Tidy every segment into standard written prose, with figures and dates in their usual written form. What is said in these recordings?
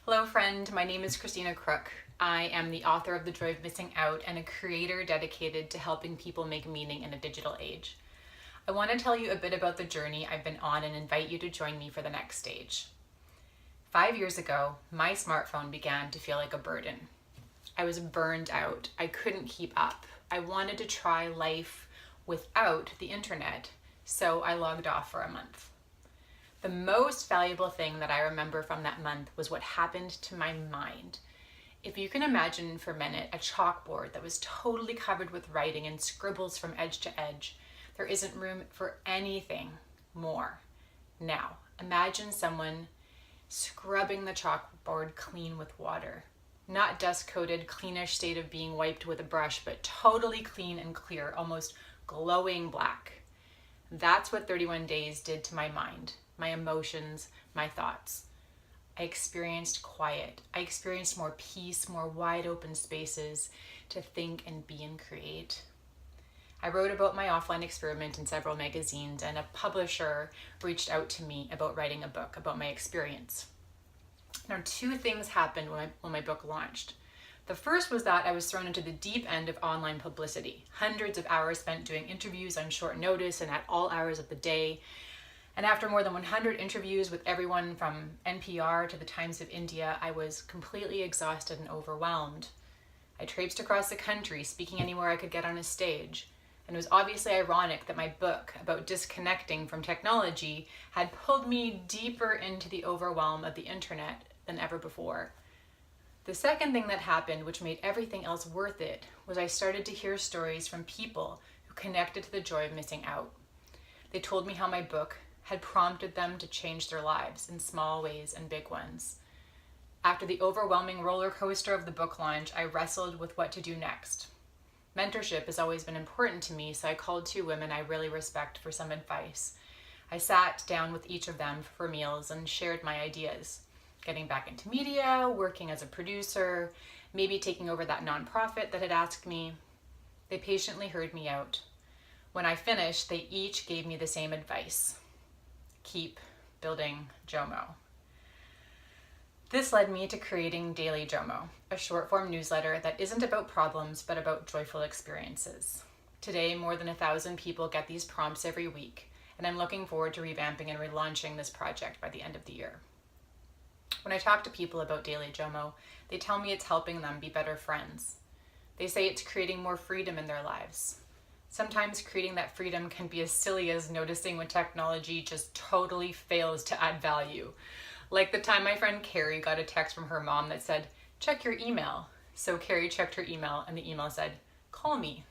Hello friend, my name is Christina Crook. I am the author of The Joy of Missing Out and a creator dedicated to helping people make meaning in a digital age. I want to tell you a bit about the journey I've been on and invite you to join me for the next stage. 5 years ago, my smartphone began to feel like a burden. I was burned out. I couldn't keep up. I wanted to try life without the internet, so I logged off for a month. The most valuable thing that I remember from that month was what happened to my mind. If you can imagine for a minute a chalkboard that was totally covered with writing and scribbles from edge to edge, there isn't room for anything more. Now, imagine someone scrubbing the chalkboard clean with water. Not dust-coated, cleanish state of being wiped with a brush, but totally clean and clear, almost glowing black. That's what 31 days did to my mind, my emotions, my thoughts. I experienced quiet. I experienced more peace, more wide open spaces to think and be and create. I wrote about my offline experiment in several magazines, and a publisher reached out to me about writing a book about my experience. Now, two things happened when my book launched. The first was that I was thrown into the deep end of online publicity. Hundreds of hours spent doing interviews on short notice and at all hours of the day. And after more than 100 interviews with everyone from NPR to the Times of India, I was completely exhausted and overwhelmed. I traipsed across the country, speaking anywhere I could get on a stage. And it was obviously ironic that my book about disconnecting from technology had pulled me deeper into the overwhelm of the internet than ever before. The second thing that happened, which made everything else worth it, was I started to hear stories from people who connected to the joy of missing out. They told me how my book had prompted them to change their lives in small ways and big ones. After the overwhelming roller coaster of the book launch, I wrestled with what to do next. Mentorship has always been important to me, so I called two women I really respect for some advice. I sat down with each of them for meals and shared my ideas. Getting back into media, working as a producer, maybe taking over that nonprofit that had asked me. They patiently heard me out. When I finished, they each gave me the same advice. Keep building JOMO. This led me to creating Daily JOMO, a short-form newsletter that isn't about problems, but about joyful experiences. Today, more than 1,000 people get these prompts every week, and I'm looking forward to revamping and relaunching this project by the end of the year. When I talk to people about Daily JOMO, they tell me it's helping them be better friends. They say it's creating more freedom in their lives. Sometimes creating that freedom can be as silly as noticing when technology just totally fails to add value. Like the time my friend Carrie got a text from her mom that said, "Check your email." So Carrie checked her email and the email said, "Call me."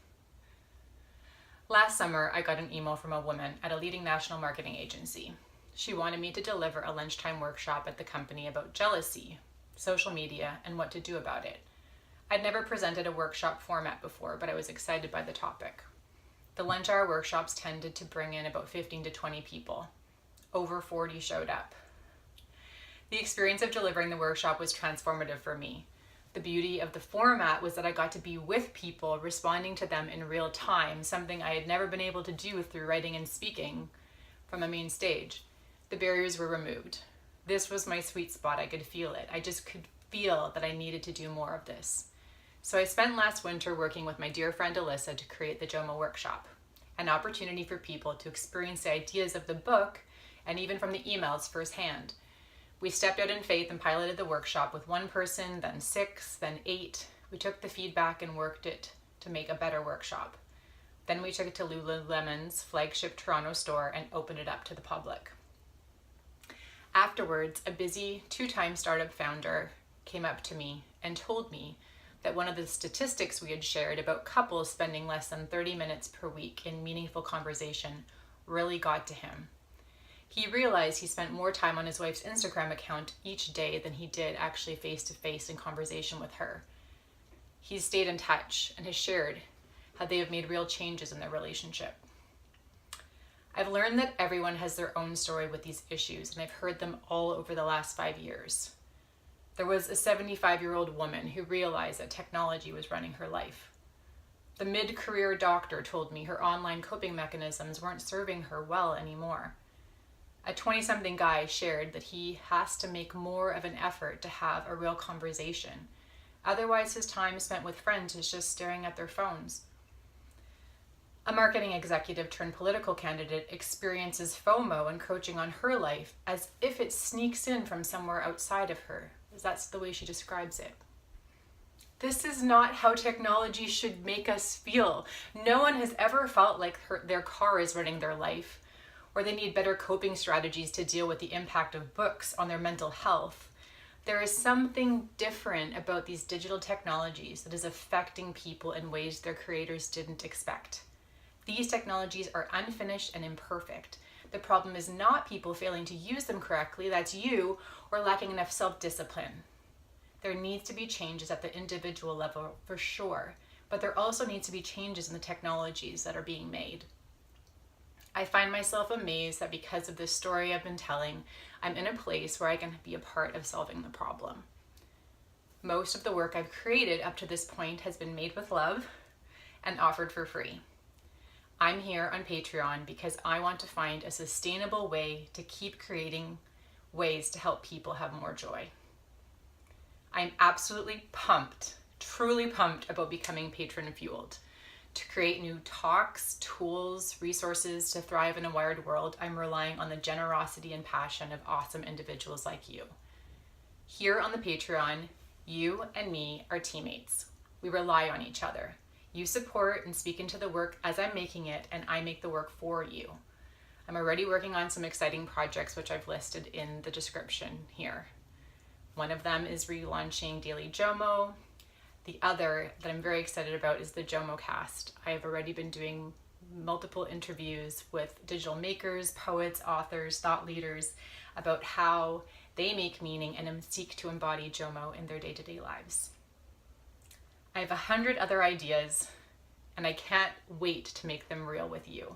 Last summer, I got an email from a woman at a leading national marketing agency. She wanted me to deliver a lunchtime workshop at the company about jealousy, social media, and what to do about it. I'd never presented a workshop format before, but I was excited by the topic. The lunch hour workshops tended to bring in about 15 to 20 people. Over 40 showed up. The experience of delivering the workshop was transformative for me. The beauty of the format was that I got to be with people, responding to them in real time, something I had never been able to do through writing and speaking from a main stage. The barriers were removed. This was my sweet spot. I could feel it. I just could feel that I needed to do more of this. So I spent last winter working with my dear friend Alyssa to create the JOMO workshop, an opportunity for people to experience the ideas of the book and even from the emails firsthand. We stepped out in faith and piloted the workshop with one person, then 6, then 8. We took the feedback and worked it to make a better workshop. Then we took it to Lululemon's flagship Toronto store and opened it up to the public. Afterwards, a busy 2-time startup founder came up to me and told me that one of the statistics we had shared about couples spending less than 30 minutes per week in meaningful conversation really got to him. He realized he spent more time on his wife's Instagram account each day than he did actually face-to-face in conversation with her. He's stayed in touch and has shared how they have made real changes in their relationship. I've learned that everyone has their own story with these issues, and I've heard them all over the last 5 years. There was a 75-year-old woman who realized that technology was running her life. The mid-career doctor told me her online coping mechanisms weren't serving her well anymore. A 20-something guy shared that he has to make more of an effort to have a real conversation. Otherwise, his time spent with friends is just staring at their phones. A marketing executive turned political candidate experiences FOMO encroaching on her life as if it sneaks in from somewhere outside of her. That's the way she describes it. This is not how technology should make us feel. No one has ever felt like their car is running their life, or they need better coping strategies to deal with the impact of books on their mental health. There is something different about these digital technologies that is affecting people in ways their creators didn't expect. These technologies are unfinished and imperfect. The problem is not people failing to use them correctly, that's you, or lacking enough self-discipline. There needs to be changes at the individual level for sure, but there also needs to be changes in the technologies that are being made. I find myself amazed that because of this story I've been telling, I'm in a place where I can be a part of solving the problem. Most of the work I've created up to this point has been made with love and offered for free. I'm here on Patreon because I want to find a sustainable way to keep creating ways to help people have more joy. I'm absolutely pumped, truly pumped about becoming patron fueled. To create new talks, tools, resources to thrive in a wired world, I'm relying on the generosity and passion of awesome individuals like you. Here on the Patreon, you and me are teammates. We rely on each other. You support and speak into the work as I'm making it, and I make the work for you. I'm already working on some exciting projects which I've listed in the description here. One of them is relaunching Daily JOMO. The other that I'm very excited about is the JOMO cast. I have already been doing multiple interviews with digital makers, poets, authors, thought leaders about how they make meaning and seek to embody JOMO in their day-to-day lives. I have 100 other ideas, and I can't wait to make them real with you.